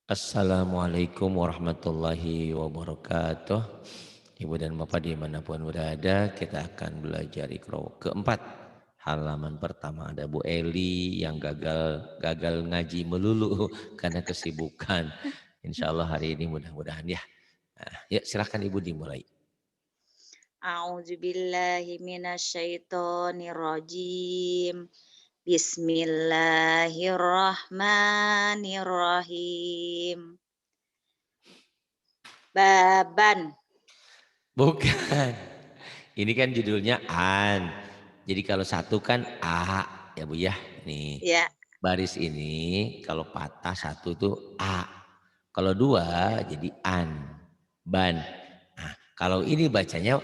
Assalamualaikum warahmatullahi wabarakatuh. Ibu dan Bapak dimanapun berada, kita akan belajar Iqra keempat. Halaman pertama ada Bu Eli yang gagal ngaji melulu karena kesibukan. Insya Allah hari ini mudah-mudahan ya. Nah, ya silahkan Ibu dimulai. A'udzubillahi minasyaitonirrajim. Bismillahirrahmanirrahim. Baban. Bukan. Ini kan judulnya an. Jadi kalau satu kan a ya Bu ya. Nih Ya. baris ini kalau patah satu tuh a. Kalau dua jadi an, ban. Nah, kalau ini bacanya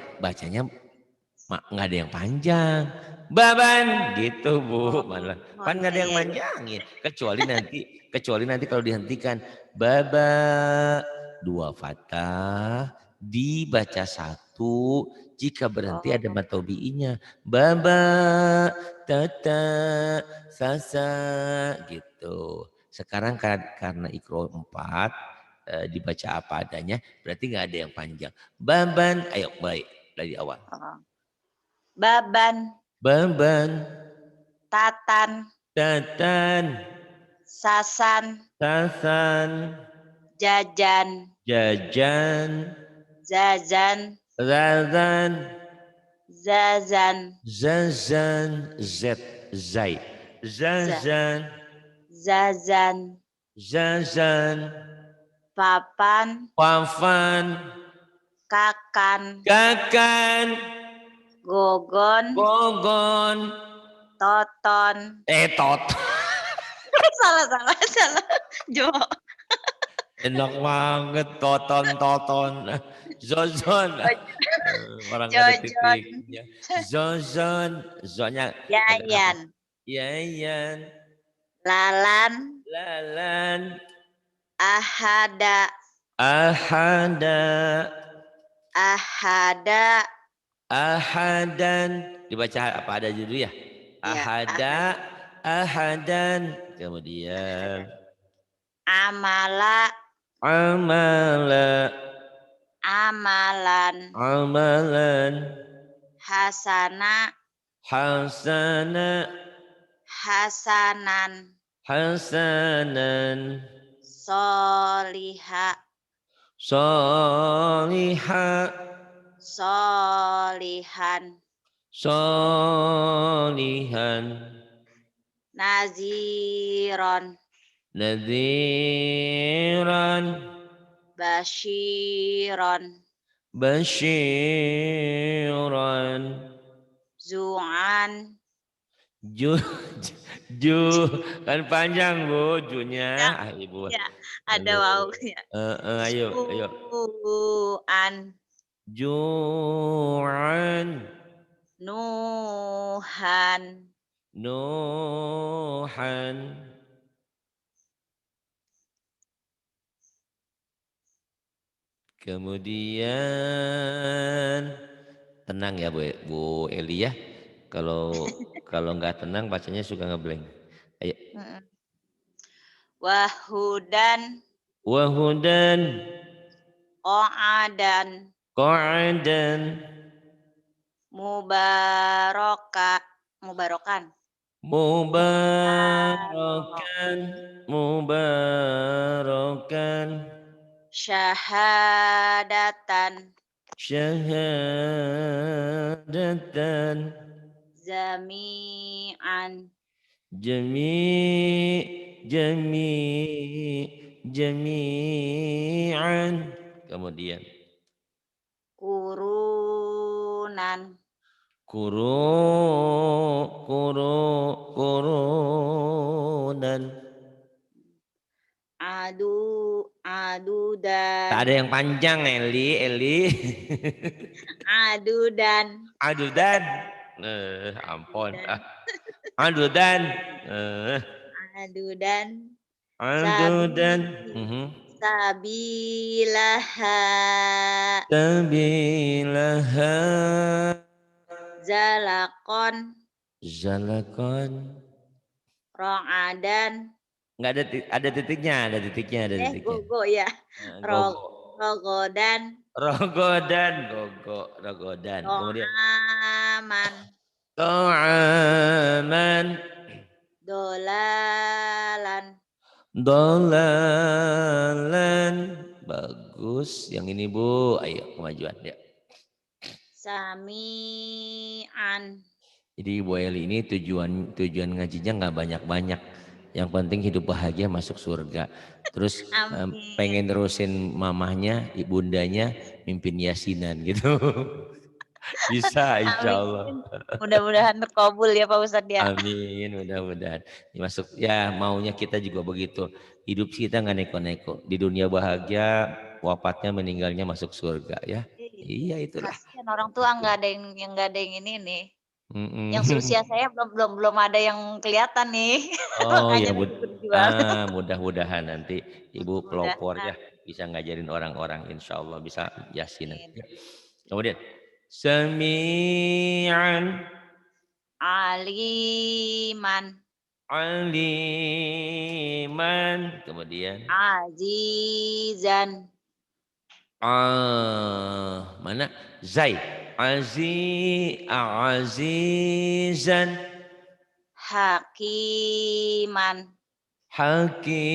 nggak ada yang panjang. Baban gitu Bu, malah Oh, kan nggak iya ada yang iya iya. manjangin. Kecuali nanti kalau dihentikan baba dua fathah dibaca satu jika berhenti ada Oh, matobi'inya baba tata sasa gitu. Sekarang karena ikro 4 dibaca apa adanya berarti nggak ada yang panjang. Baban, ayo baik dari awal. oh. Baban, Baban, tatan, tatan, sasan, sasan, jajan, jajan, zazan, razan, zazan, zazan, zai, za, zazan, zazan, zazan, papan, wafan, kakan, kakan, gogon, gogon, toton. tot. Salah salah salah. Jo. Enak banget toton. Zozon. Orang nggak ada Jojon. titiknya. Zozon. Zonya agak apa? Yayan. Yayan. Lalan. Lalan. Ahada. Ahada. Ahada. Ahadan. Dibaca apa ada judul ya? Ya, Ahada. ahada. Ahadan. Ahada. Kemudian. Amala. Amala. Amalan. Amalan. Hasana. Hasana. Hasanan. Hasanan. Soliha. Soliha. Solihan. Solihan. Naziron. Nadhiran. Bashiron. Basyiran. Zu'an. Ju, ju, kan panjang Bu, junya. Ya, Ah Ibu. ya, ada Aduh. wawunya. Ayo. Zu'an. Ju'an. Nuhan. Nuhan. Kemudian tenang ya Bu Eli ya. Kalau kalau nggak tenang bacanya suka ngeblank. Ayo. Mm-mm. Wahudan. Wahudan. O'adan. Qa'adan. Mubaraka. Mubarokan. Mubarakan. Mubarakan. Syahadatan. Syahadatan. Zami'an. Jami'an. Kemudian Kurunan. kurunan. Tak Adudan. ada yang panjang Eli. Adudan. Adudan. Ampun. Adudan. Adudan. Eh, Adudan. adudan. Sabilaha. Tabilaha. Zalakon. Zalakon. Ro'adan. Enggak ada titiknya, ada titiknya, ada titiknya. Gogo ya. Rog Gogo. rogodan, Rogodan, gogo, rogodan. Kemudian to'aman, ta'aman, dolalan, dolalan. Bagus. Yang ini Bu, ayo kemajuan ya. sami'an. Jadi Bu Eli ini tujuan ngajinya nggak banyak-banyak. Yang penting hidup bahagia masuk surga. Terus pengen Amin. terusin mamahnya, ibundanya mimpin yasinan gitu. Bisa insya Allah. Amin. Mudah-mudahan terkabul ya Pak Ustadz ya. Amin, mudah-mudahan. Masuk ya maunya kita juga begitu. Hidup kita nggak neko-neko. Di dunia bahagia, wafatnya meninggalnya masuk surga ya. Iya. Iya itulah. Kasihan orang tua nggak ada yang nggak ada yang ini nih. Yang Mm-mm. seusia saya belum ada yang kelihatan nih. Oh ya Makanya lagi berjuang. mudah-mudahan nanti Ibu pelopor Mudah-mudahan. ya bisa ngajarin orang-orang insya Allah bisa yasinan. Amin. Ya. Kemudian sami'an Aliman, aliman kemudian azizan, mana zai azizan hakiman, hakiman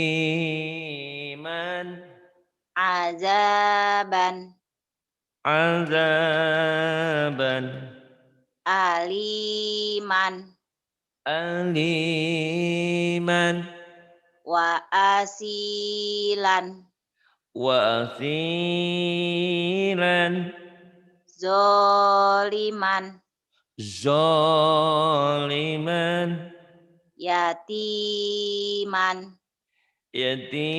azaban, azaban aliman, aliman wa asilan, wasilan zoliman, zaliman yatiman, yatiman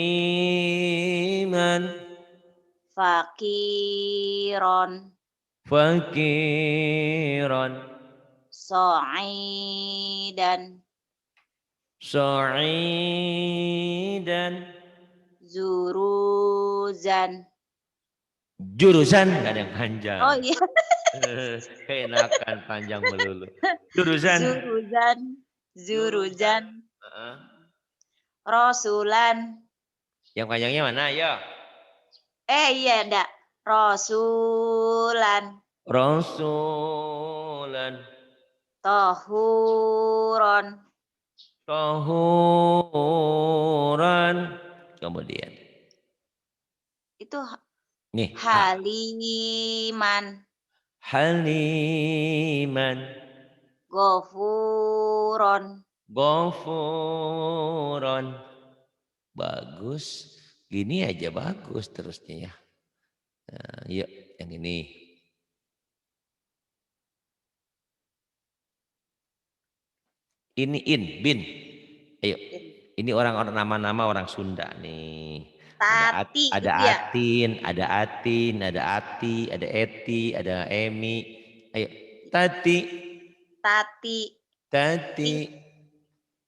fakiron, fakiran so'idan, sa'idan zuruzan. jurusan nggak ada yang panjang. Oh iya, Keenakan panjang melulu jurusan. zuruzan, zuruzan, Heeh. rosulan. Yang panjangnya mana ya? Iya enggak, rosulan, Rasulan tohuron, tahuran kemudian itu nih haliman, haliman gofuron. ghafuran bagus gini aja bagus terusnya ya. Nah, yuk yang ini bin ayo ini orang-orang nama-nama orang Sunda nih. Tati Ada itu ya? Atin, ada Atin, ada Ati, ada Eti, ada Emi. Ayo, Tati, Tati, Tati,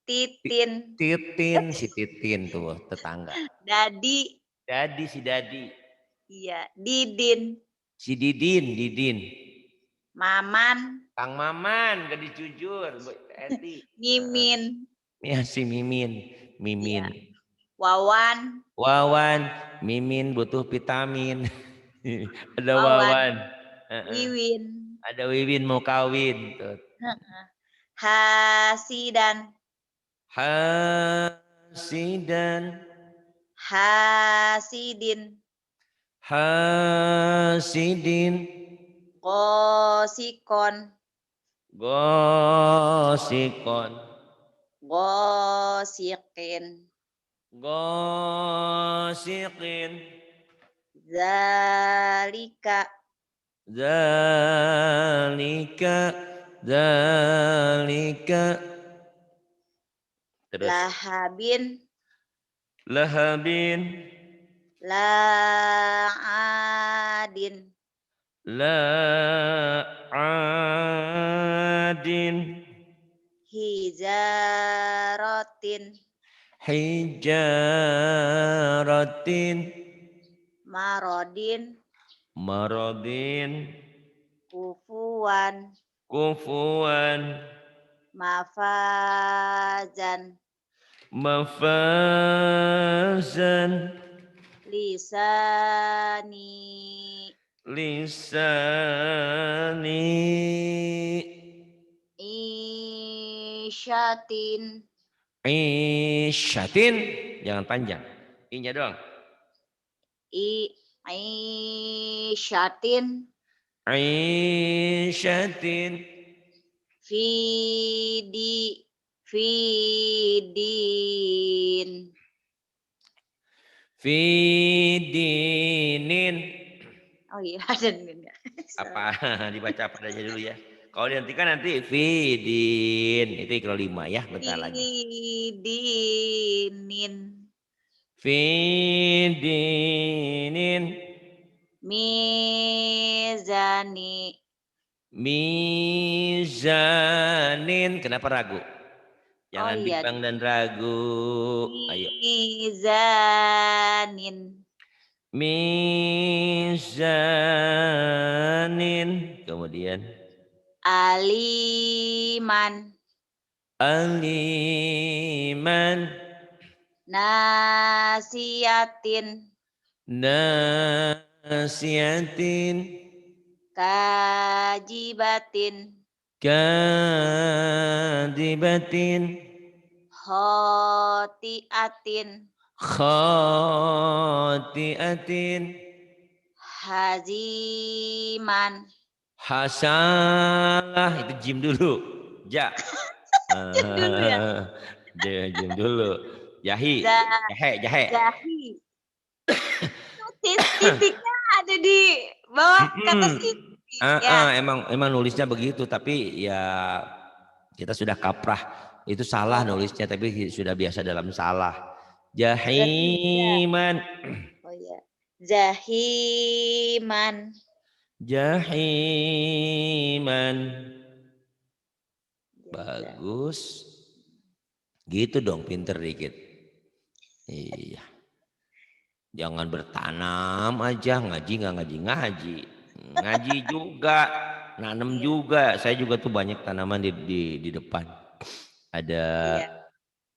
Titin, Titin, si Titin tuh tetangga. Dadi, Dadi si Dadi, iya, Didin, si Didin, Maman, Kang Maman, gadis jujur, Bu Eti. Mimin, Ya si Mimin, iya, Wawan, Wawan, Mimin butuh vitamin. Ada Wawan, Wawan, Wiwin, ada Wiwin mau kawin. Tuh. Hasidan, Hasidan, Hasidin, Hasidin, Gosikon, Gosikon, Gosikin, Gosikin, Zalika, Zalika, Zalika. Terus Lahabin, Lahabin, La'adin, La'adin, Hijarotin, Hijaratin, Marodin, Marodin, Kufuwan, Kufuan, Mafazan, Mafazan. Lisani. Lisani. Isyatin. Isyatin. Jangan panjang. I-nya doang. Isyatin. Isyatin. Fidin. Fidinin. Oh iya, ada enggak? Apa dibaca apa aja dulu ya. Kalau dihentikan nanti fidin. Itu ikro 5 ya, bentar lagi. Fidinin. Fidinin. Mizani. Mizanin. Kenapa ragu? Oh Jangan iya. bimbang dan ragu. Ayo. Mizanin. Mizanin. Kemudian. Aliman. Aliman. Nasiyatin. Nasiyatin. Kajibatin. Kadibatin. Khotiatin. Khotiatin. Haziman. Hasalah. Itu jim dulu. Ja. Jam dulu ya. Jim dulu. Jahi. Jahe. Jahi. Titiknya ada di bawah kata sini. Ya. Emang nulisnya begitu, tapi ya kita sudah kaprah. Itu salah nulisnya, tapi sudah biasa dalam salah. Jahiman. Oh ya. Jahiman. Jahiman. Bagus. Gitu dong, pinter dikit. Iya. Jangan bertanam aja, ngaji nggak ngaji. Ngaji juga, nanem juga. Saya juga tuh banyak tanaman di depan. Ada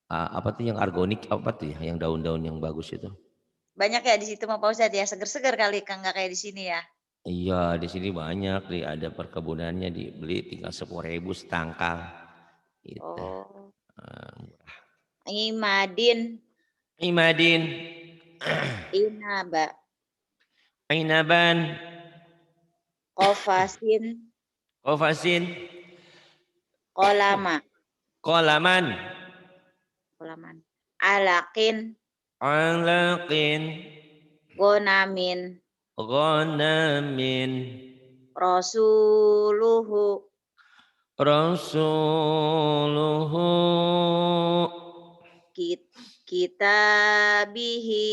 apa tuh yang organik, apa tuh ya, yang daun-daun yang bagus itu. Banyak ya di situ mah Pak Ustadz ya, seger-seger kali kan nggak kayak di sini ya. Iya, di sini banyak, ada perkebunannya, dibeli tinggal 10.000 setangkal. Gitu. Oh. Imadin. Inaba. Inaban. Kofasin. Kolama. Kolaman. Alakin. Gonamin. Rasuluhu. Kitabihi.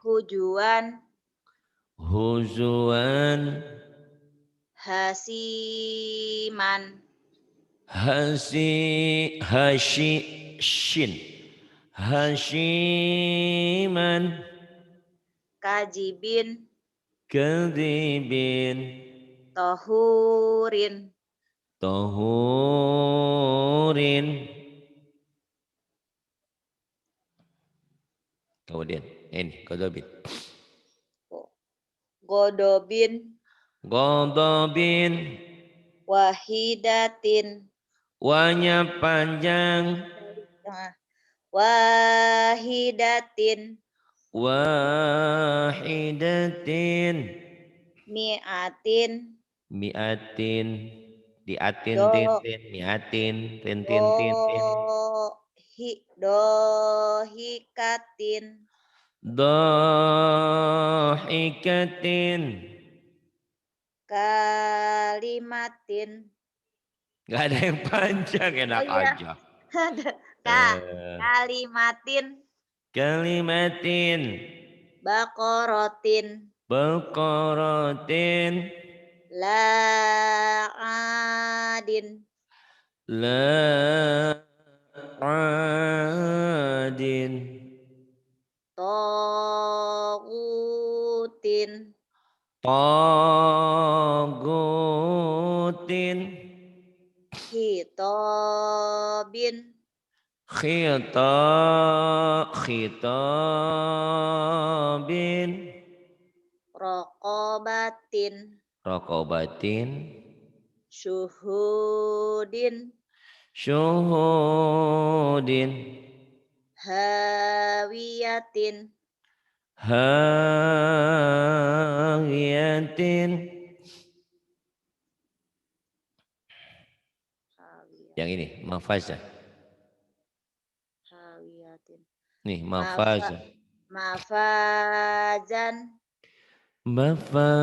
Hujuan. Hasiman. Hashiman. Kajibin. Kadibin. Tohurin. Kemudian ini Godobin. Wahidatin. Wanya panjang. Wahidatin. Mi'atin. Diatin mi'atin Dohikatin. Dohikatin. Kalimatin. Gak ada yang panjang, enak aja. Kalimatin. Baqaratin. La'adin. Togutin. khitabin. Raqabatin. Raqabatin. Syuhudin. Syuhudin. Hawiyatin. Hawiyatin. Yang ini, mafazah. Hawiyatin. Nih, mafazah. Mafazan. Mafazan.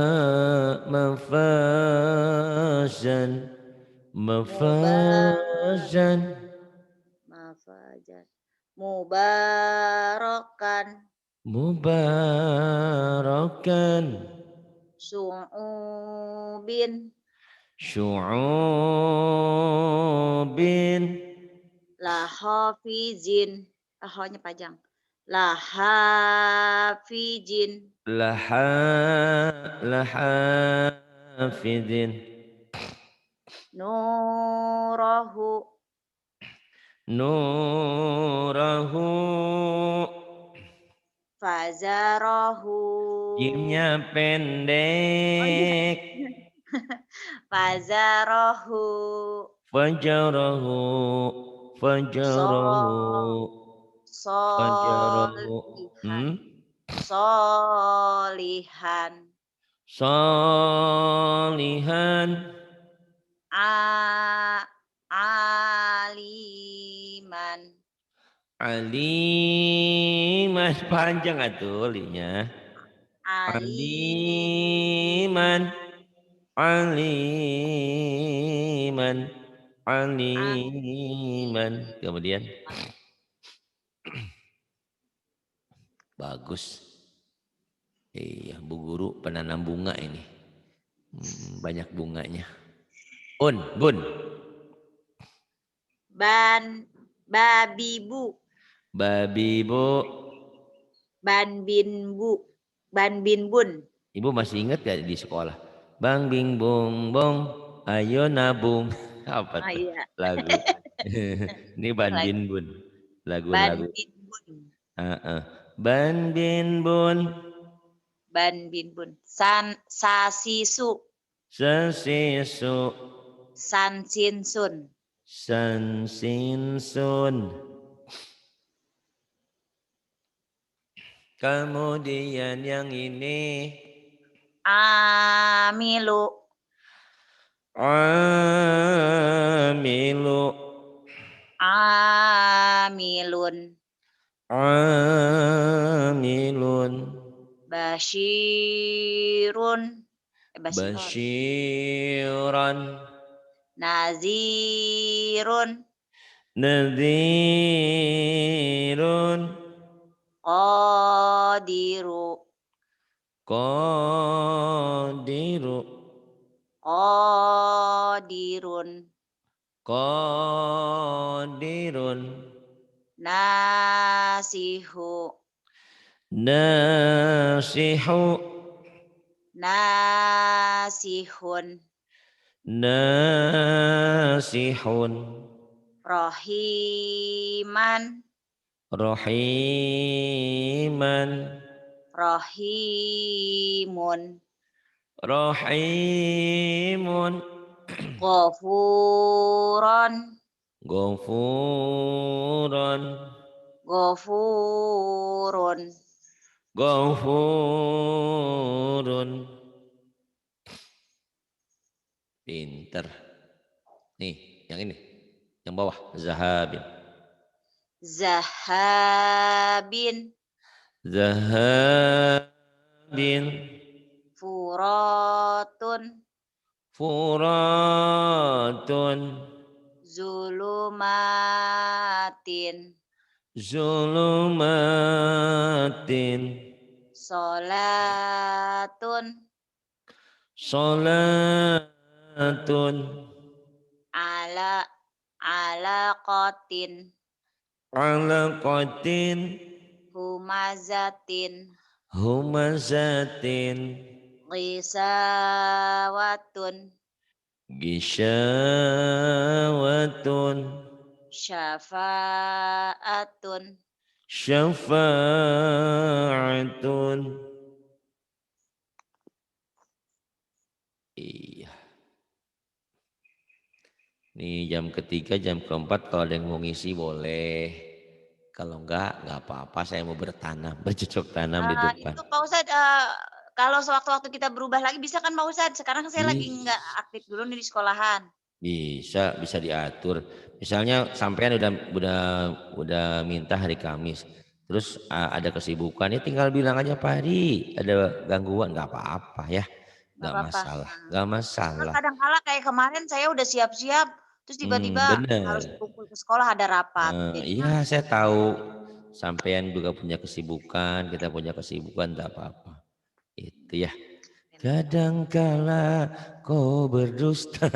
Mafazan. Mafajan. Mubarakan. Mubarakan. Su'ubin. Syu'ubin. Lahafizin. Ahonya panjang. Lahafizin. Lahafidin. Nurahu. Nurahu. Fazarahu. Jimnya pendek. Oh, iya. Fazarahu. Fajarahu. Fajarahu. Fajarahu. Solihan. Solihan. Solihan. Aliman. Aliman. Panjang atuh linya. Aliman. Aliman. Aliman. Kemudian bagus. Iya, Bu Guru penanam bunga ini. Banyak bunganya. Bun. Babibu. Babibu. Banbinbun. Ibu masih ingat gak di sekolah? Bang bing bong bong, ayo nabung. Apa tuh Iya. lagu? Ini Ban Bin Bun. Lagu-lagu. Banbinbun. Ban Bin Bun. Banbinbun. Sasisu. Sesisu. Sansinsun. Sansinsun. Kemudian yang ini. Amilu. Amilu. Amilun. Amilun. Basyirun. Basyiran. Nazirun. Nadhirun. Qadiru. Qadiru. Qadirun. Qadirun. Nasihu. Nasihu. Nasihun. Nasihun. Rahiman. Rahiman. Rahimun. Rahimun. Ghafuran. Ghafuran. Ghafurun. Ghafurun. Pinter. Nih, yang ini. Yang bawah, zahabin. Zahabin. Zahabin. Furatun. Furatun. Zulumatin. Zulumatin. Salatun. Salatun. Alaqatin. Alaqatin. Humazatin. Humazatin. Ghisawatun. Gisyawatun. Syafa'atun. Syafa'atun. Iya. Nih jam ketiga, jam keempat kalau ada yang mau ngisi boleh. Kalau enggak apa-apa. Saya mau bercocok tanam di depan. Itu Pak Ustadz, kalau sewaktu-waktu kita berubah lagi bisa kan Pak Ustadz? Sekarang saya lagi nggak Bis- aktif dulu nih di sekolahan. bisa diatur. Misalnya sampean udah minta hari Kamis. Terus ada kesibukan ya tinggal bilang aja Pak Hadi ada gangguan nggak apa-apa ya. Nggak Nggak apa-apa. masalah, nggak Kan masalah. kadang kala kayak kemarin saya udah siap-siap, terus tiba-tiba harus Bener. kumpul ke sekolah ada rapat. Jadinya Iya saya tahu sampean juga punya kesibukan, kita punya kesibukan tak apa-apa. Itu ya. Kadangkala kau berdusta.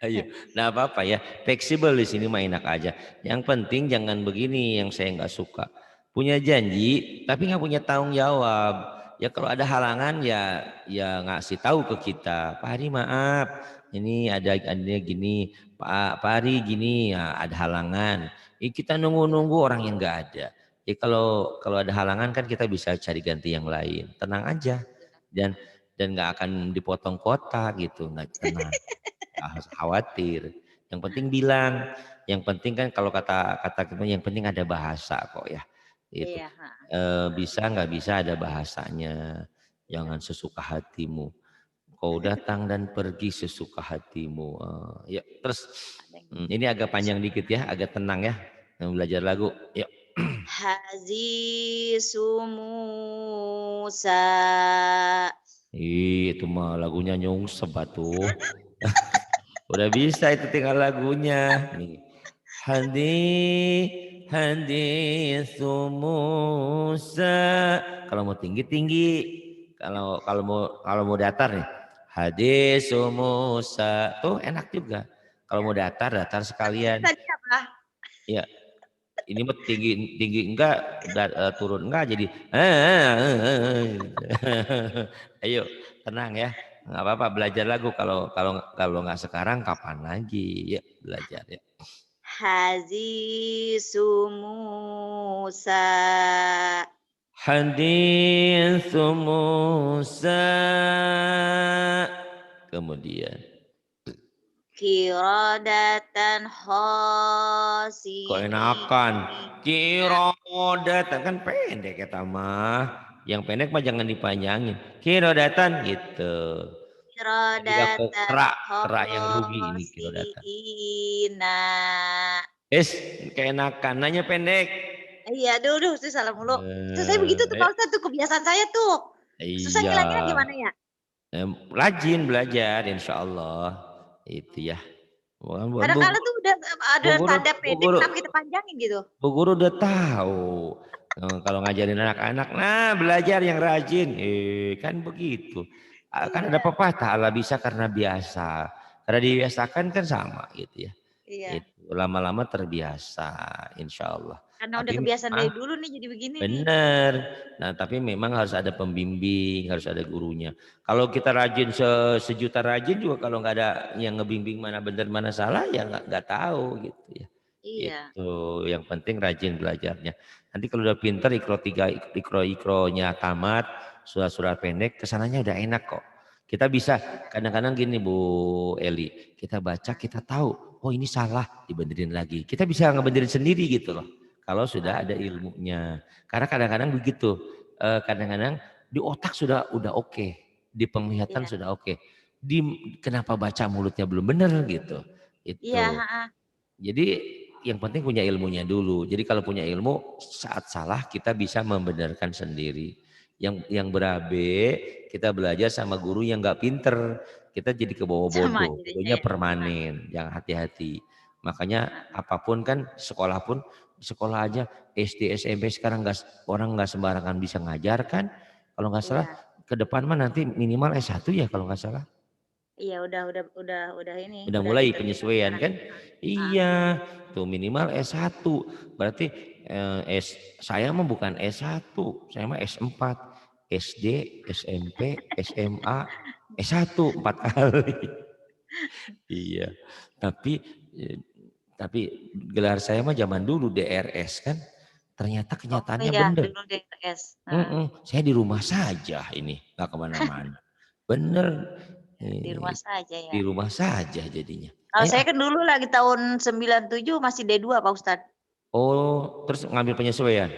Ayo, nggak apa-apa ya. Fleksibel di sini mah enak aja. Yang penting jangan begini yang saya nggak suka. Punya janji tapi nggak punya tanggung jawab. Ya kalau ada halangan ya ngasih tahu ke kita. Pak Hari maaf, ini ada gini. Pak Hari gini ya ada halangan. Kita nunggu-nunggu orang yang nggak ada. Ya kalau ada halangan kan kita bisa cari ganti yang lain. Tenang aja dan nggak akan dipotong kota gitu. Nggak tenang. Nggak harus khawatir. Yang penting bilang, yang penting kan kalau kata kita yang penting ada bahasa kok ya. Itu iya, bisa nggak bisa ada bahasanya. iya. Jangan sesuka hatimu. Kau datang dan pergi sesuka hatimu. Ya terus Ada yang ini agak panjang dikit ya, agak tenang ya. Belajar lagu. Yuk. Hazi Sumusa. Itu mah lagunya nyungsep tuh. Udah bisa itu tinggal lagunya. Nih. Hadi hadi sumusa. Kalau mau tinggi tinggi. Kalau mau datar nih. Hadi sumusa. Tuh enak juga. Kalau mau datar sekalian. Tadi apa? Ya, ini mah tinggi tinggi enggak turun enggak jadi ayo tenang ya nggak apa-apa belajar lagu kalau kalau kalau nggak sekarang kapan lagi ya belajar ya. Hazi Sumusa. Hadis Musa kemudian Kirodatan kok khosiin. enakan kirodatan kan pendek ya mah yang pendek mah jangan dipanjangin kirodatan gitu. Jadi aku Kirodatan kerak yang rugi ini kilo data. khosiina. Keenakan nanya pendek. Iya, aduh, itu salah mulu. Itu saya begitu tuh Eh, Pak Ustadz tuh, kebiasaan saya tuh. Susah iya. ngilangnya gimana ya? Rajin belajar insya Allah. Itu ya. Bu Kadang-kadang tuh udah bu ada guru tanda bu pendek guru kenapa kita panjangin gitu. bu guru udah tahu. Kalau ngajarin anak-anak, nah belajar yang rajin. Kan begitu. Kan ada Iya, pepatah Allah bisa karena biasa. Karena dibiasakan kan sama gitu ya. iya. Itu lama-lama terbiasa insya Allah. Karena udah Tapi kebiasaan memang dari dulu nih jadi begini nih. benar. Nah tapi memang harus ada pembimbing, harus ada gurunya. Kalau kita rajin sejuta rajin juga kalau nggak ada yang ngebimbing mana benar mana salah ya nggak tahu gitu ya. Iya, Itu yang penting rajin belajarnya. Nanti kalau udah pinter ikro tiga ikronya tamat, surat-surat pendek kesananya udah enak kok. Kita bisa kadang-kadang gini Bu Eli, kita baca kita tahu, oh ini salah dibenerin lagi. Kita bisa ngebenerin sendiri gitu loh. Kalau sudah ada iya, ilmunya. Karena kadang-kadang begitu. Kadang-kadang di otak sudah udah oke, di penglihatan iya. sudah oke. Di kenapa baca mulutnya belum bener gitu. Iya, Itu. heeh. Jadi yang penting punya ilmunya dulu. Jadi kalau punya ilmu saat salah kita bisa membenarkan sendiri. Yang berabe kita belajar sama guru yang nggak pinter. Kita jadi ke bawah Sama bodoh. jadinya Bodohnya ya. permanen. Jangan hati-hati. Makanya Heeh. apapun kan sekolah pun sekolah aja SD SMP sekarang nggak orang nggak sembarangan bisa ngajar kan. Kalau nggak salah Iya. ke depan mah nanti minimal S1 ya kalau nggak salah. Iya, udah ini, Udah udah mulai pinter-pinter penyesuaian sekarang. kan? Heeh. Iya, tuh minimal S1. Berarti saya mah bukan S1, saya mah S4. SD, SMP, SMA, S1 4 kali. Iya. Tapi Tapi gelar saya mah zaman dulu DRS kan. Ternyata Oh kenyataannya iya, bener. dulu DRS. Heeh. Saya di rumah saja ini, nggak kemana-mana. Bener, Di rumah saja di ya. rumah saja jadinya. Kalau Ayo saya kan dulu lagi tahun 97 masih D2 Pak Ustadz. oh terus ngambil penyesuaian.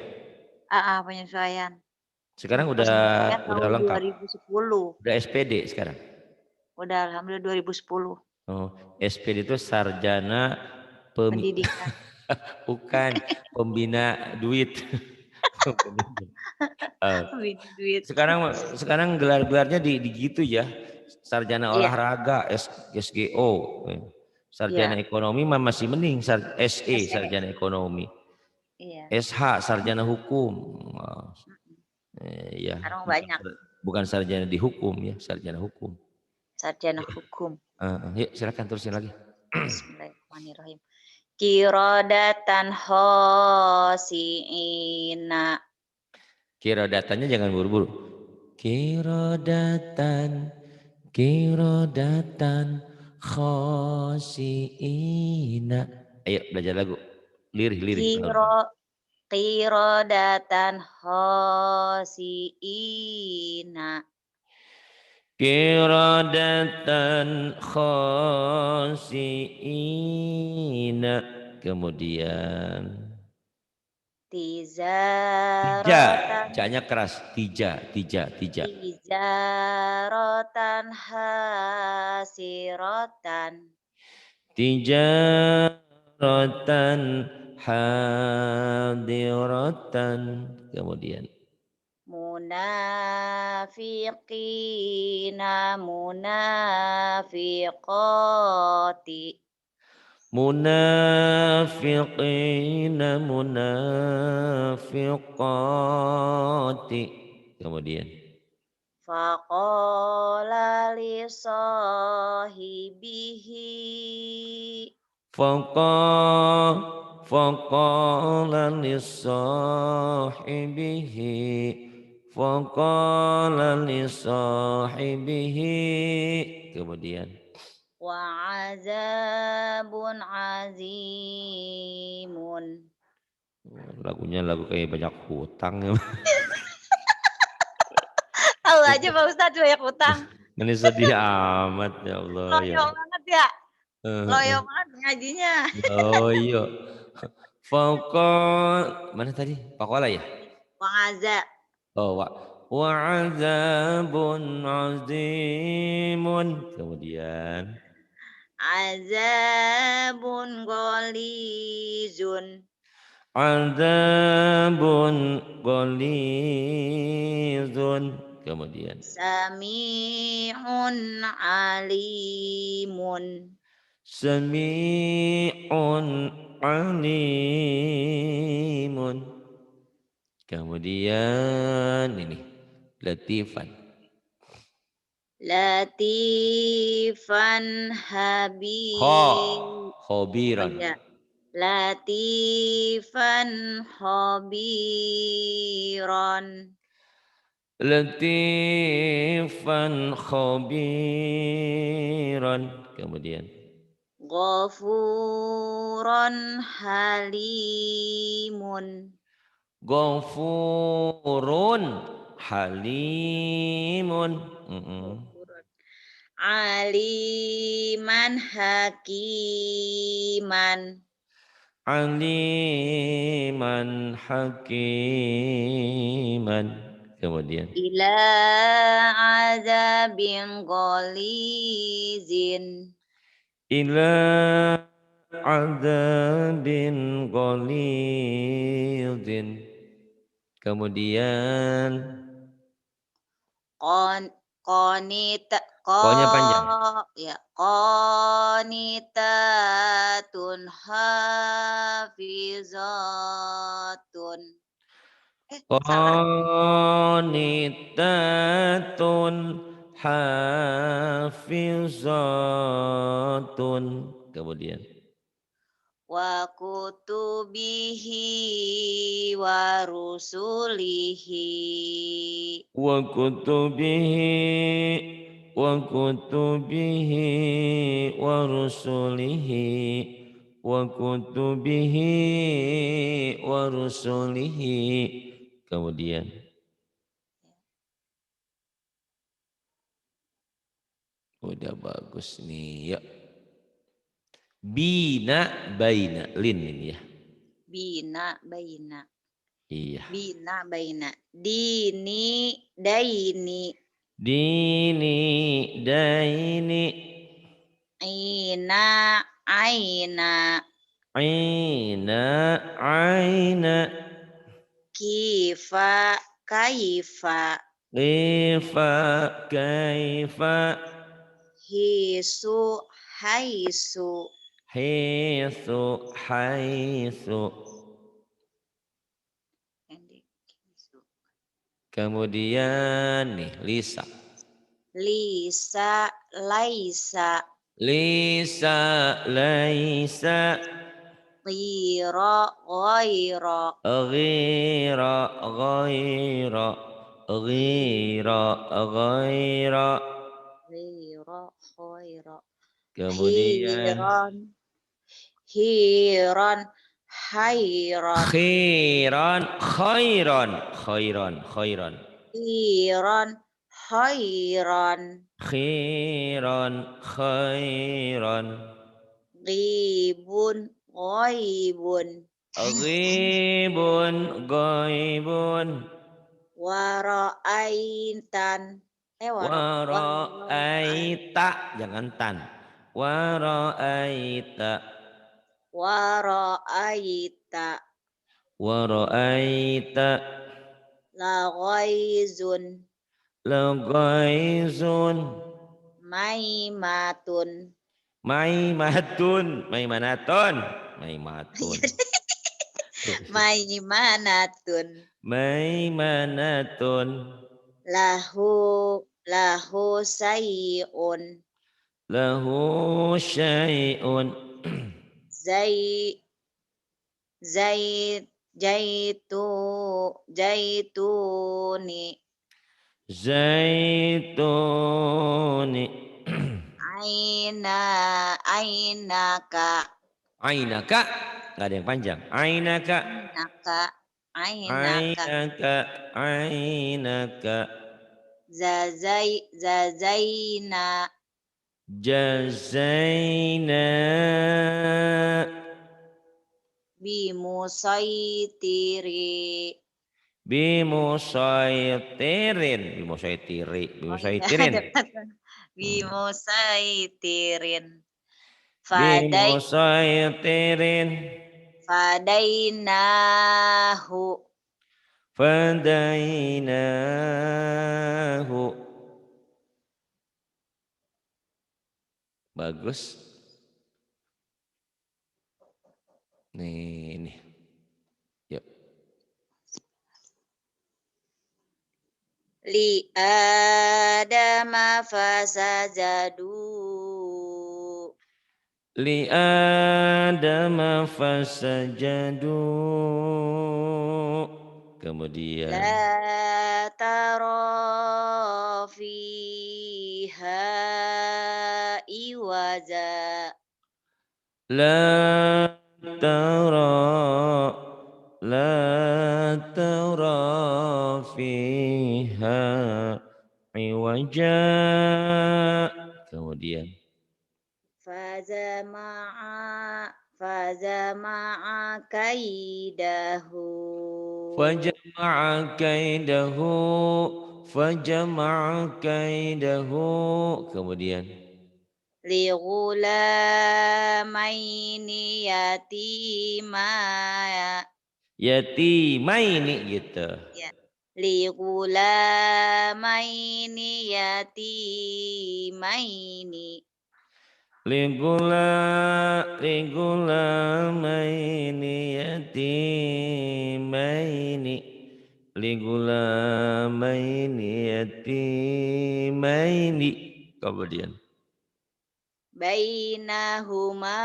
Penyesuaian. Sekarang Penyesuaian udah tahun lengkap, 2010. udah SPD sekarang. Udah alhamdulillah 2010. Oh, SPD itu sarjana pemi Pendidikan. bukan pembina duit. Eh, Bini duit. sekarang sekarang gelar-gelarnya di gitu ya. Sarjana Iya, olahraga SGO. Sarjana iya. ekonomi mah masih mending SE SE. sarjana ekonomi. Iya. SH sarjana hukum. Mm-mm. Ya, Sekarang banyak bukan sarjana di hukum ya, sarjana hukum. sarjana Ya, hukum. yuk silakan terusin lagi. Bismillahirrahmanirrahim. Kirodatan khosiina. Kirodatannya jangan buru-buru. Kirodatan, kirodatan, khosiina. Ayo belajar lagu. Lirih Kiro pelan-pelan. Kirodatan khosiina. Kirodatan khosiina. Kemudian tija, Tizarotan ja-nya keras. Tija. Tizarotan hasirotan. Tijaratan hadiratan. Kemudian Munafiqina munafiqati. munafiqina munafiqati. Kemudian Faqala li sahibihi. faqa faqala lisahibihi faqala lisahibihi. Kemudian Wa azabun azimun. lagunya lagu kayak banyak hutang ya. Tahu aja Pak Ustadz banyak utang. Ini sedih amat ya Allah ya. Loyo banget ya. Loyo Heeh. banget ngajinya. Oh iya. Fauqa mana tadi? Faqala ya? Wa azab. Oh wa azabun azimun. Kemudian Azabun gholizun. azabun ghalidun. Kemudian Sami'un alimun. sami'un alimun. Kemudian ini latifan. Latifan Kha habib. Oh khobiran. iya. Latifan khabiron. Latifan khabiran. Kemudian Ghafuron halimun. ghafurun halimun. Ghafuron. Aliman hakiman. Aliman hakiman. Kemudian Ila azabin gholizin. ila adzabin ghalidin. Kemudian Qon qonita pokoknya panjang. qonitatun hafizatun. Salah. Qanitatun hafizatun. Kemudian Wa kutubihi wa rusulihi. wa kutubihi wa rusulihi wa kutubihi wa rusulihi. Kemudian udah bagus nih. Yuk. Bina baina lin ini ya. Bina baina. Iya. Bina baina. Dini daini. Dini daini. Aina aina. Aina aina. Kifa kaifa. Kaifa kaifa. Hisu haisu. Haitsu haitsu. Hisu. Kemudian nih Lisa. Lisa laisa. Lisa laisa. Ghira ghaira. Ghira ghaira. Ghira ghaira. Ghira ghaira. Kemudian Hiran hiran hairan. khairan khairan khairan khairan. Hiran hairan. Khairan khairan. Ghibun ghaibun. Ghaibun ghaibun. Wara'aitan. Wara'aita jangan tan. Wara'aita. Wara'aita. Wara'aita. La ghaizun. Laghaizun. Maimatun. Maimatun. Maimanatun. Maimatun. Maimanatun. Maimanatun. Lahu sayun. Lahu syai'un. Zai zait jaituni. Zaituni. Ainaka. Ainaka. Nggak ada yang panjang. Ainaka. Ainaka. Ainaka. Ainaka. Ainaka. Zazaina. Jazaina. Bimusaitiri. Bimusaitirin. Bimusaitiri. Oh iya, Bimusaitirin. Bimusaitirin. Bimusaitirin. Fadainahu. Fadainahu. Bagus. Nih. Yuk. Li adama fasajadu. Li adama fasajadu. Kemudian La tara fiha iwaja. la tara la tara fiha iwaja. Kemudian Fazama'a kaidahu. fajama'a kaidahu. Fajama'a kaidahu. Kemudian Lighulamaini yatima. yatimaini gitu. Ya. Lighulamaini yatimaini. Ligulamaini yatimaini. Ligulamaini yatimaini. Kemudian Bainahuma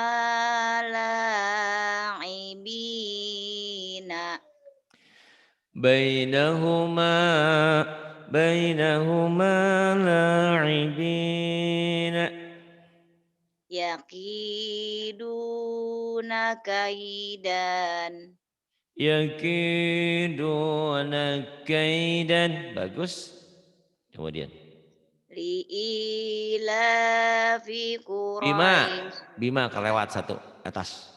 la'ibina. bainahuma la'ibina. Yaqiduna kaidan. Yakiduna kaidan. Bagus. Kemudian. Li'ilafi Bima. Quraisy. Bima kelewat satu. Atas.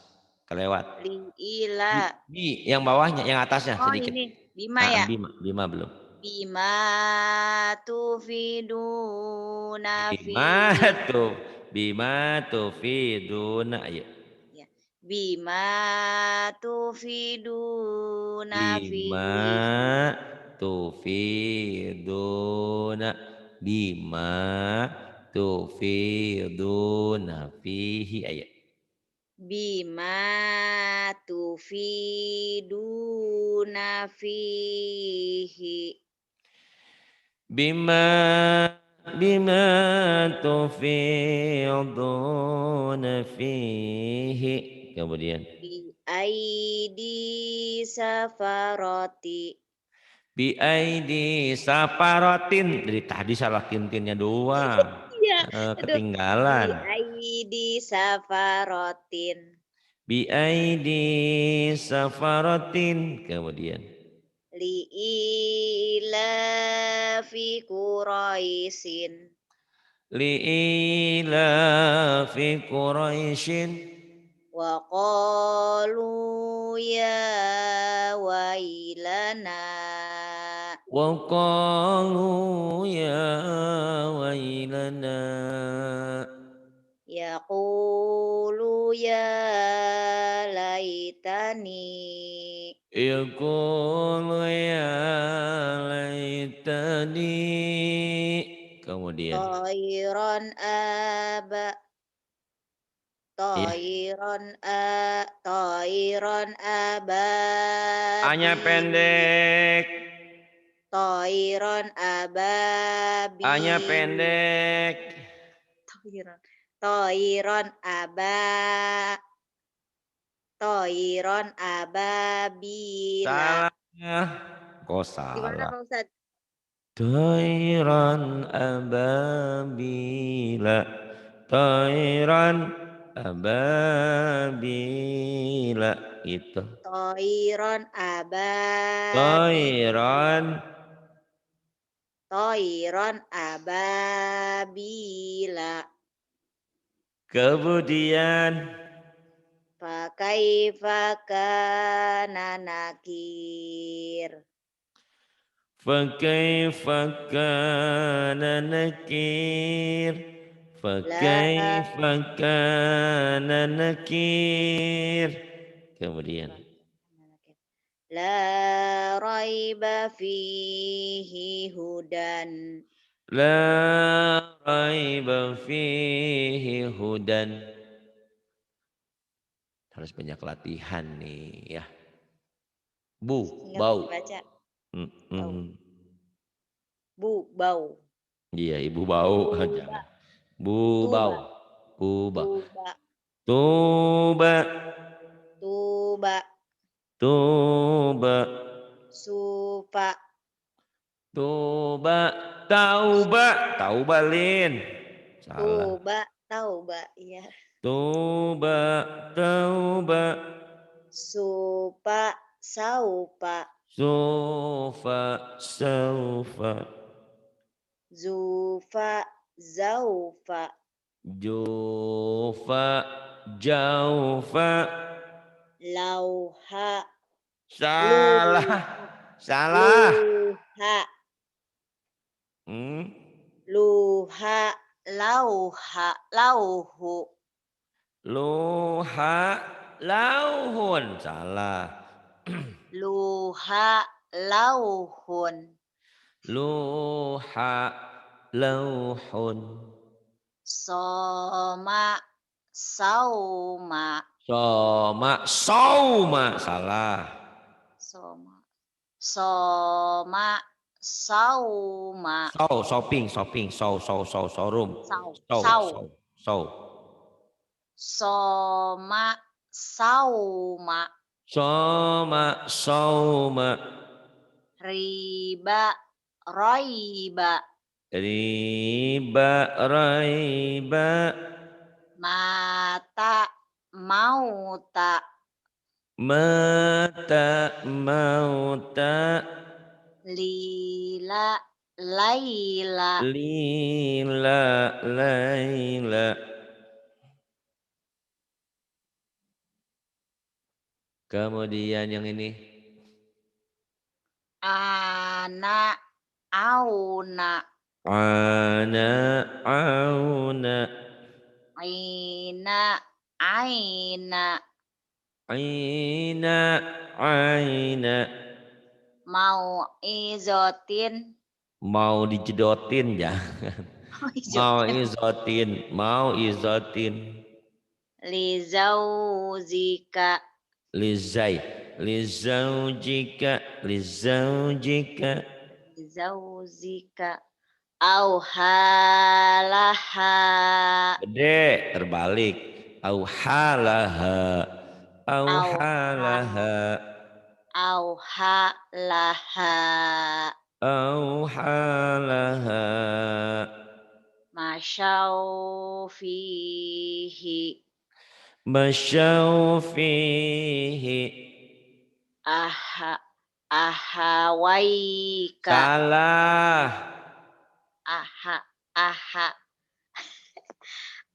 Kelewat. Li'ila. Yang bawahnya, yang atasnya Oh sedikit. ini, Bima ya? Bima belum. Bima tufiduna Bima fihi. tufiduna. Ayo. Ya. Bima tufiduna Bima fihi. tufiduna. Bima tufiduna fihi. Ayo. Bima tufiduna fihi. Bima tufiduna fihi. Kemudian. Bi aidi safaroti. Biaidi saparotin. Dari tadi salah tintinnya doang. Iya, aduh. Bi Ketinggalan. aidi safarotin. Biaidi safarotin. Kemudian. Li'ilafi Quraisyin. Li'ilafi Quraisyin. Wa qalu ya wailana. Wa qalu ya wailana. Yaqulu ya laitani. Yaqulu ya laitani. Kemudian. Toiron aba. Iya. Toiron Hanya ababil. pendek. Toiron Hanya ababil. pendek. Toiron. Toiron aba. Toiron ababila. Salah. Kok Gimana salah? Pak Ustadz? Toiran ababila. Toiran ababila. Itu. Toiron ababil. Toiran. Toiron ababila. Kemudian. Fakaifa kana nakir. Fakaifa kana nakir. La Fakaifa kana nakir. Kemudian. La raiba fihi hudan. La raiba fihi hudan. Harus banyak latihan nih ya. Ingat Bau. baca. Bau. Mm-mm. Bau. Iya, ibu bau. Tuba. Jangan. Bau. Tuba. Tuba. Tuba. Tuba. Tuba. Supa. Tuba. Tauba. Tauba Lin. Salah. Tuba. Tauba. Iya. Tuba. Tauba. Supa. Saupa. Sofa. Saufa. Zufa. Zaufa. Jufa. Jaufa. Lauha. Salah. Luha. Salah. Luha. Luha. Lauha. Lauhu. Luha. Lauhun. Salah. Luha. Lauhun. Luha. Lauhun. Soma. Sauma. Soma. Sauma. Salah. Soma. Soma. Sauma. Shopping. Showroom. Sau. Show. Soma. Sauma. Soma. Sauma. Riba. Roiba. Riba. Raiba. Mata. mauta, mata mauta lila, laila, lila laila. Kemudian yang ini ana, auna, ana auna aina, aina, aina aina. mau'izotin, Mau dijedotin ya. Mau mau'izotin, izotin, mau izotin. lizauzika, Lizai, lizaujika, lizaujika. lizauzika, auhalaha, Gede, terbalik. Auhalaha, auha, auhalaha, auhalaha, auhalaha. masyau fihi, Masyau fihi. aha, ahawaika, Salah. aha, aha,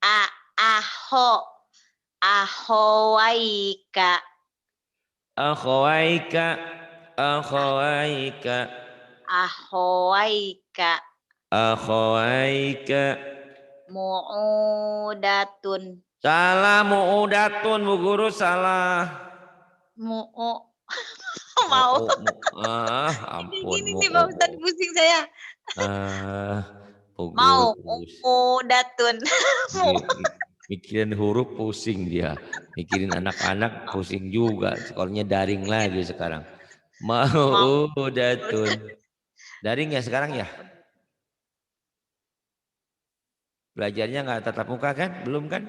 a, aho, ahowaika, Akhawaika, akhawaika, ahowaika, akhawaika. mu'udatun, Salah mu'udatun Bu Guru salah. mu'u, mau. Mu'u, Ini ampun gini nih Pak mu'u. Ustadz, pusing saya. Ah, Bu Guru Mau, udatun. Mu, mikirin huruf pusing dia. Mikirin anak-anak pusing juga. Sekolahnya daring lagi sekarang. mau, Mau'udatun. Daring ya sekarang ya? Belajarnya nggak tatap muka kan? Belum kan?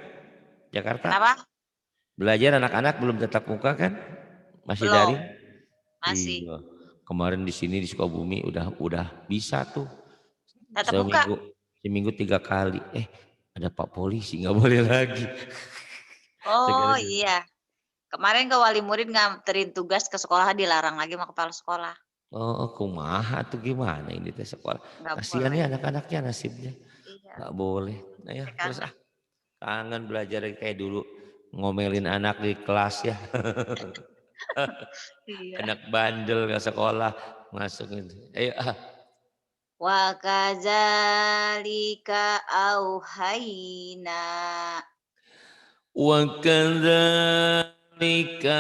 Jakarta? kenapa? Belajar anak-anak belum tatap muka kan? Masih Belum, daring? masih. Iya. Kemarin di sini di Sukabumi udah bisa tuh. Tatap muka. Seminggu 3 kali. Ada Pak Polisi nggak boleh lagi. Oh Segala- iya. Kemarin ke wali murid nganterin tugas ke sekolah dilarang lagi sama kepala sekolah. Oh, kumaha tuh gimana ini teh sekolah? Nggak Kasihan boleh. ya anak-anaknya nasibnya. Iya. Nggak boleh. Nah ya, Saya terus kangen. kangen belajar kayak dulu ngomelin anak di kelas ya. Iya. Kena bandel ke sekolah masukin. Ayo Wa kadzalika auhayna. wa kadzalika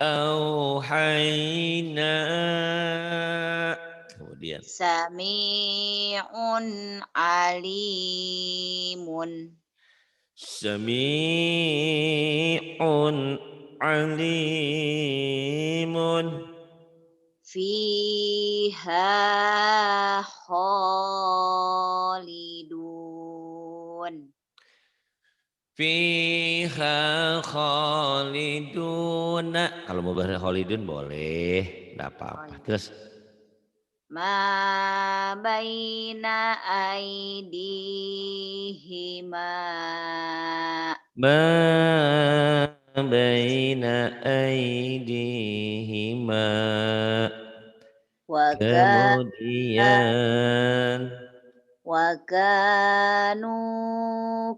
auhayna. Kemudian Sami'un alimun. sami'un alimun Fiha khalidun. fiha khaliduna. Kalau mau bahasa khalidun boleh, enggak Oh, apa-apa. iya. Terus Ma baina aidihima ma baina aidihima. wa Kemudian kanu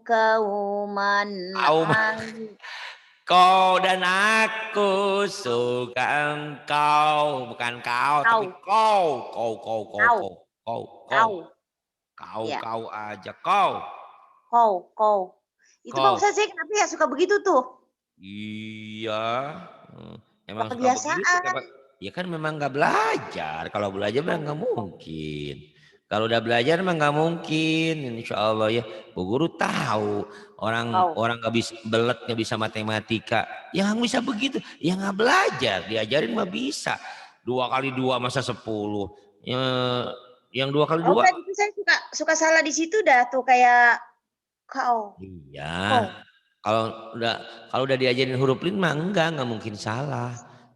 kauman kaum kau dan aku suka engkau, bukan kau tapi kau kau kau kau ya kau aja kau kau itu Pak kau. Ustadz, saya kenapa ya suka begitu tuh, Iya, emang suka begitu. kebiasaan. Ya kan memang nggak belajar. Kalau belajar memang nggak mungkin. Kalau udah belajar memang nggak mungkin. Insya Allah ya, Bu Guru tahu orang Kau orang nggak bisa belet nggak bisa matematika. Yang bisa begitu, ya nggak belajar. Diajarin mah bisa. 2 kali 2 masa 10. Ya, yang 2 kali 2. Ustadz, itu saya suka salah di situ dah tuh, kayak kau Iya. kau Kalau udah diajarin huruf lin mah nggak mungkin salah.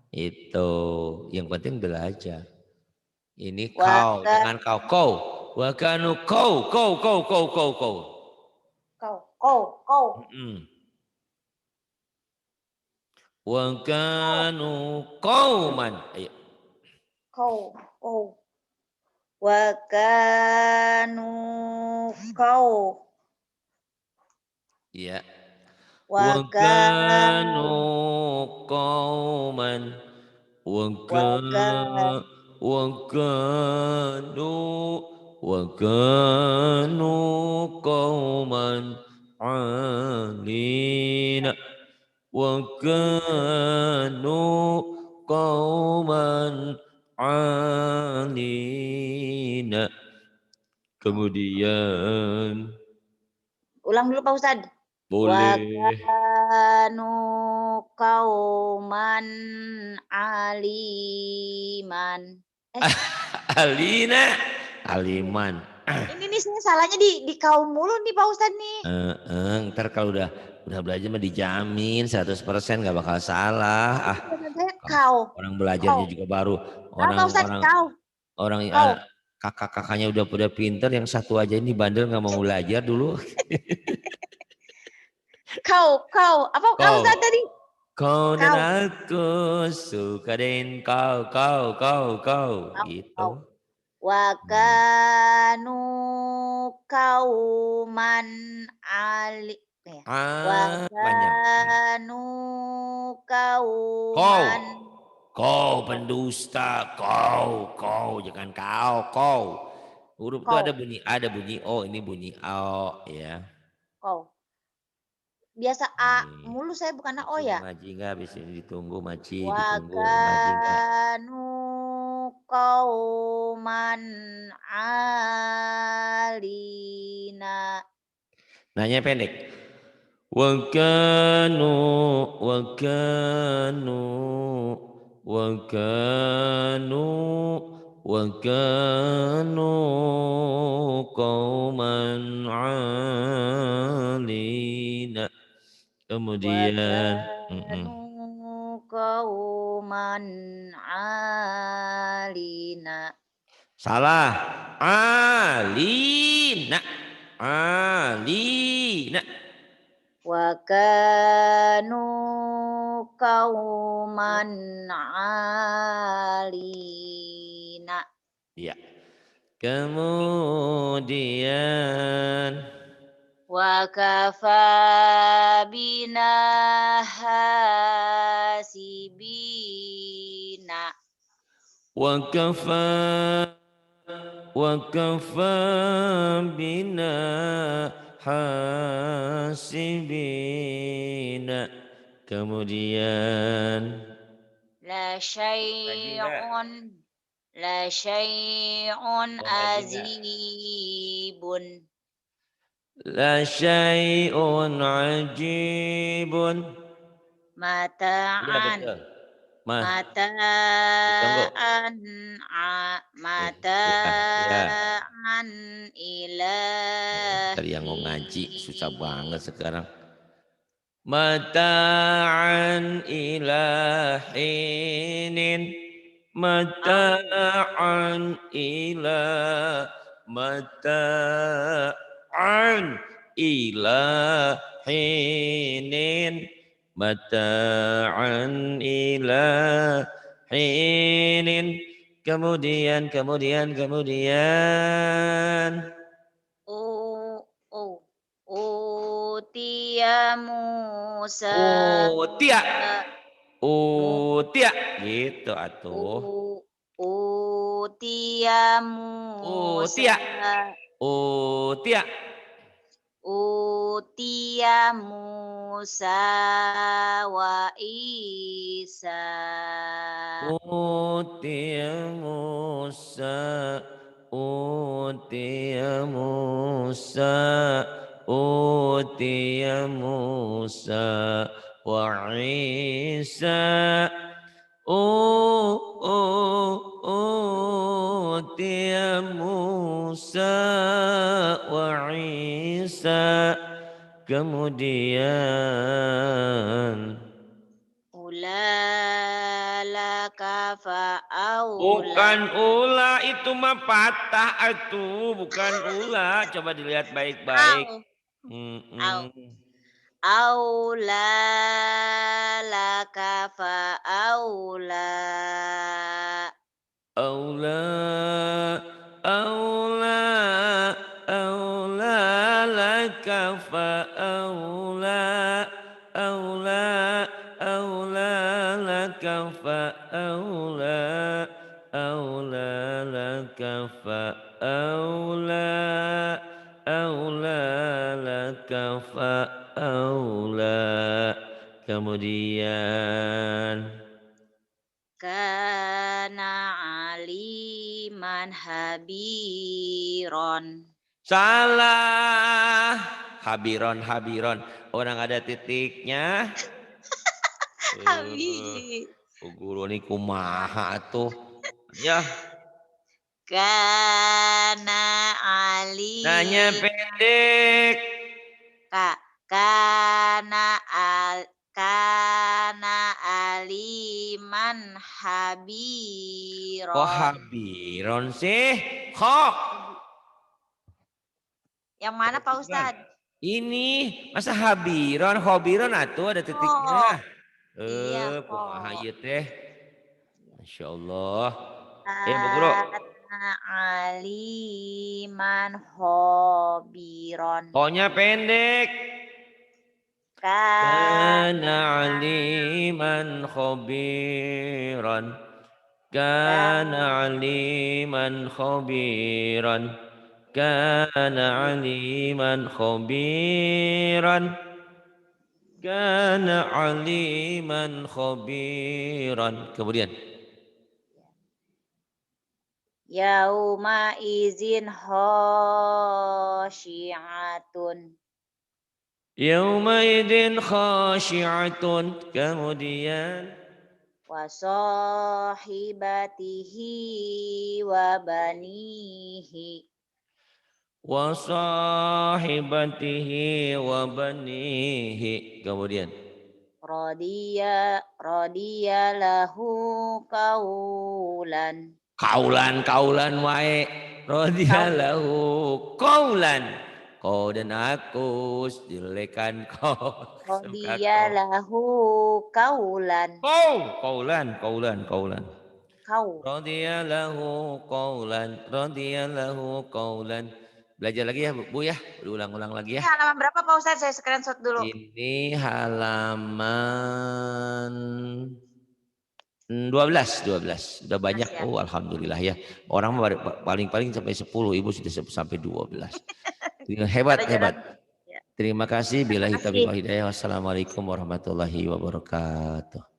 Itu yang penting belajar. Ini kau, waka jangan kau. Wakanu kau. kau. Mm-mm. Wa kanu qauman. Ayo. Kau. Kau. Wa kanu kau. Iya. Wa Wa kanu kanu. qauman. Wa Wa kanu. wa kanu wa kanu qauman alina. Wa kanu qauman alina. Kemudian Ulang dulu Pak Ustad. Wa boleh kanu kauman aliman. alina aliman. Ini nih saya salahnya di kaum mulu nih Pak Ustad nih. Ntar kalau udah belajar mah dijamin 100% nggak bakal salah. Saya kau. Orang Kau. belajarnya juga baru. Pak Ustad Orang-orang kau. orang Kau. kakak-kakaknya udah pinter, yang satu aja ini bandel nggak mau belajar dulu. Kau. Apa Pak Kau, Ustad tadi? kau dan Kau. aku suka dengan kau gitu. Kau. Wa kanu kauman ali. Wa Panjang. kanu Kau, kauman. kau pendusta, kau jangan kau. Huruf itu Kau. ada bunyi o, ini bunyi o ya. Kau. Biasa A Nih, mulu saya bukan A O maci ya. ngaji nggak? Habis ini ditunggu maci, Wa ditunggu ngaji nggak? kanu kauman alina. Nanya pendek. Wa kanu wa kanu wa kanu wa kanu qauman alina. Wa Kemudian kanu kauman alina. salah. Alina. Alina. Wa kanu kauman alina. Ya. Kemudian Wa kafa bina hasibina. wa kafa bina hasibina. Kemudian La lagi enggak? syai'un Mau ngaji enggak? azibun. La syai'un ajibun. Iya Mata'an. betul. Mah, ditunggu. Mata'an Ya, ya. mata'an Tadi yang mau ngaji susah ilahi. banget sekarang. Mata'an ilahinin. Mata'an ila mata'an ilahinin. Mata'an ilahinin. Kemudian U u Utiya Musa utia mu utia gitu u atuh. Utiya Musa Utia utia Utiya Musa wa Isa. utia Musa utia Musa utia Musa wa Isa. Utia Musa wa Isa. Kemudian Ulalaka fa'aula. bukan ula, itu mah patah atuh, bukan ula. Coba dilihat baik-baik. Au, au. Mm-mm. Aula laka fa aula. أولى أولى أولى لك فأولى أولى أولى لك فأولى أولى لك فأولى أولى لك فأولى. Kemudian Kana aliman habiron. salah. Habiron, habiron. Orang ada titiknya. Habis. Guru ini kumaha tuh. Ya, Kana nanya ali pendek. ka kana al kana aliman Kok habiron. habiron sih? Kok? Yang mana Pak Ustadz? Ini masa habiron, hobiron atuh ada Oh, titiknya. iya Kumaha kok. ieu teh? Masya Allah. Bu Guru. Kana aliman hobiron. Koknya pendek. Kana Kana aliman khabiran. Kana kana aliman khabiran. Kana aliman khabiran. Kana aliman khabiran. Kemudian. yauma izin khosyiatun. Yaumaidin khasyi'atun. Kemudian. Wa sahibatihi wa banihi. Wa sahibatihi wa banihi. Kemudian. Radiya lahu kaulan. Kaulan wae. Radhiallahu qaulan. Kau dan aku jelekan kau. Suka Radiya kau. lahu kaulan. Kaulan. Kau. Radhiallahu qaulan. Belajar lagi ya Bu ya. Ulang-ulang lagi Ini ya. halaman berapa Pak Ustadz? Saya screenshot dulu. Ini halaman 12. Udah banyak. Ya. Oh, alhamdulillah ya. Orang paling-paling sampai 10, Ibu sudah sampai 12. Hebat. Ya. Terima kasih. Bila Terima kasih. hidayah. Wassalamualaikum warahmatullahi wabarakatuh.